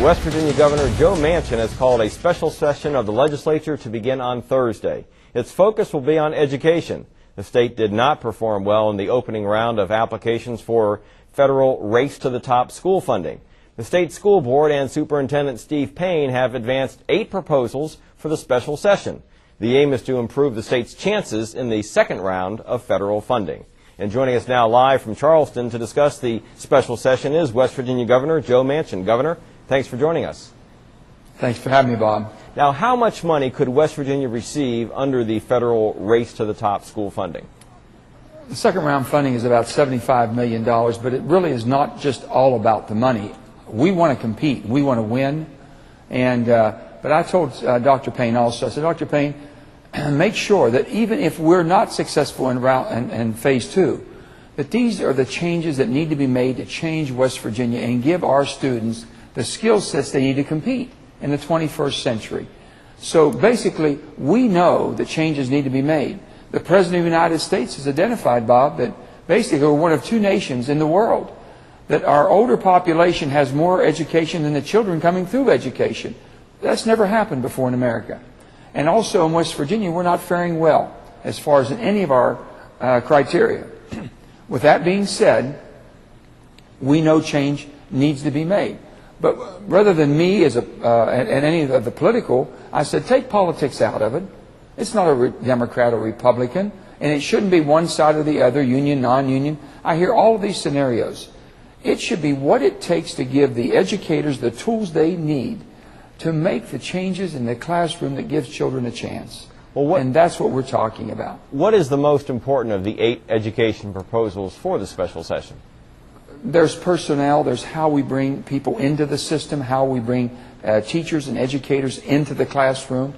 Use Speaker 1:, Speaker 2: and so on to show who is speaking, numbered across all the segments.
Speaker 1: West Virginia Governor Joe Manchin has called a special session of the legislature to begin on Thursday. Its focus will be on education. The state did not perform well in the opening round of applications for federal Race to the Top school funding. The state school board and Superintendent Steve Payne have advanced 8 proposals for the special session. The aim is to improve the state's chances in the second round of federal funding. And joining us now live from Charleston to discuss the special session is West Virginia Governor Joe Manchin. Governor, thanks for joining us.
Speaker 2: Thanks for having me, Bob.
Speaker 1: Now, how much money could West Virginia receive under the federal Race to the Top school funding?
Speaker 2: The second round funding is about $75 million, but it really is not just all about the money. We want to compete. We want to win. But I told Dr. Payne also, I said, Dr. Payne, make sure that even if we're not successful in phase 2, that these are the changes that need to be made to change West Virginia and give our students the skill sets they need to compete in the 21st century. So basically, we know that changes need to be made. The President of the United States has identified, Bob, that basically we're one of 2 nations in the world that our older population has more education than the children coming through education. That's never happened before in America. And also in West Virginia, we're not faring well as far as in any of our criteria. With that being said, we know change needs to be made. But rather than me and any of the political, I said, take politics out of it. It's not a Democrat or Republican, and it shouldn't be one side or the other, union, non-union. I hear all of these scenarios. It should be what it takes to give the educators the tools they need to make the changes in the classroom that gives children a chance. And that's what we're talking about.
Speaker 1: What is the most important of the 8 education proposals for the special session?
Speaker 2: There's personnel, there's how we bring people into the system, how we bring teachers and educators into the classroom,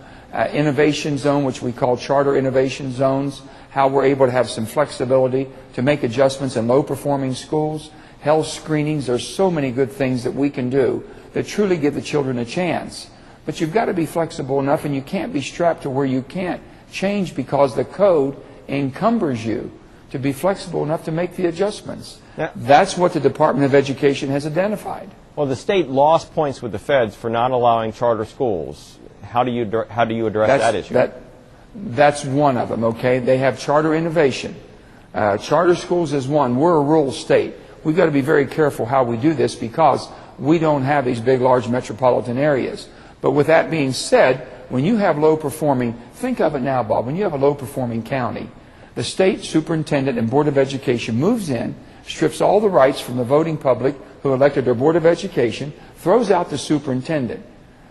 Speaker 2: innovation zone, which we call charter innovation zones, how we're able to have some flexibility to make adjustments in low-performing schools, health screenings. There's so many good things that we can do that truly give the children a chance. But you've got to be flexible enough, and you can't be strapped to where you can't change because the code encumbers you to be flexible enough to make the adjustments. Yeah. That's what the Department of Education has identified.
Speaker 1: Well, the state lost points with the feds for not allowing charter schools. How do you address that issue?
Speaker 2: That's one of them, okay? They have charter innovation. Charter schools is one. We're a rural state. We've got to be very careful how we do this because we don't have these big, large metropolitan areas. But with that being said, when you have low-performing, think of it now, Bob, when you have a low-performing county, the state superintendent and board of education moves in, strips all the rights from the voting public who elected their board of education, throws out the superintendent.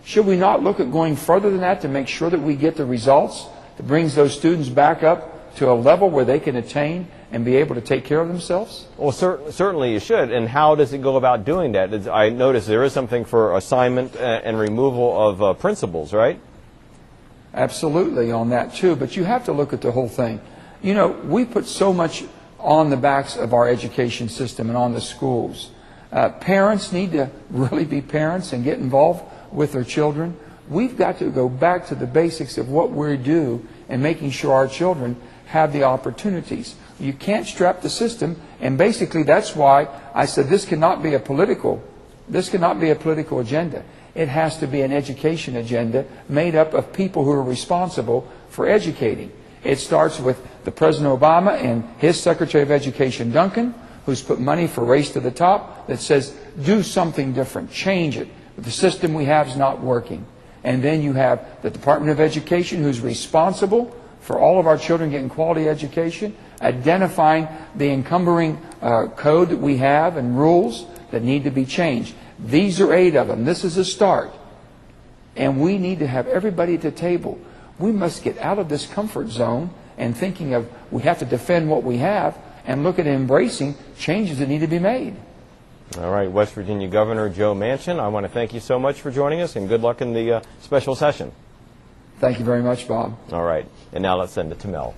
Speaker 2: Should we not look at going further than that to make sure that we get the results that brings those students back up to a level where they can attain and be able to take care of themselves?
Speaker 1: Well, certainly you should. And how does it go about doing that? I notice there is something for assignment and removal of principals, right?
Speaker 2: Absolutely on that too. But you have to look at the whole thing. You know, we put so much on the backs of our education system and on the schools. Parents need to really be parents and get involved with their children. We've got to go back to the basics of what we do and making sure our children have the opportunities. You can't strap the system, and basically that's why I said this cannot be a political agenda. It has to be an education agenda made up of people who are responsible for educating. It starts with the President Obama and his Secretary of Education, Duncan, who's put money for Race to the Top that says, do something different, change it. The system we have is not working. And then you have the Department of Education, who's responsible for all of our children getting quality education, identifying the encumbering code that we have and rules that need to be changed. These are 8 of them. This is a start. And we need to have everybody at the table. We must get out of this comfort zone and thinking of we have to defend what we have and look at embracing changes that need to be made.
Speaker 1: All right, West Virginia Governor Joe Manchin, I want to thank you so much for joining us, and good luck in the special session.
Speaker 2: Thank you very much, Bob.
Speaker 1: All right, and now let's send it to Mel.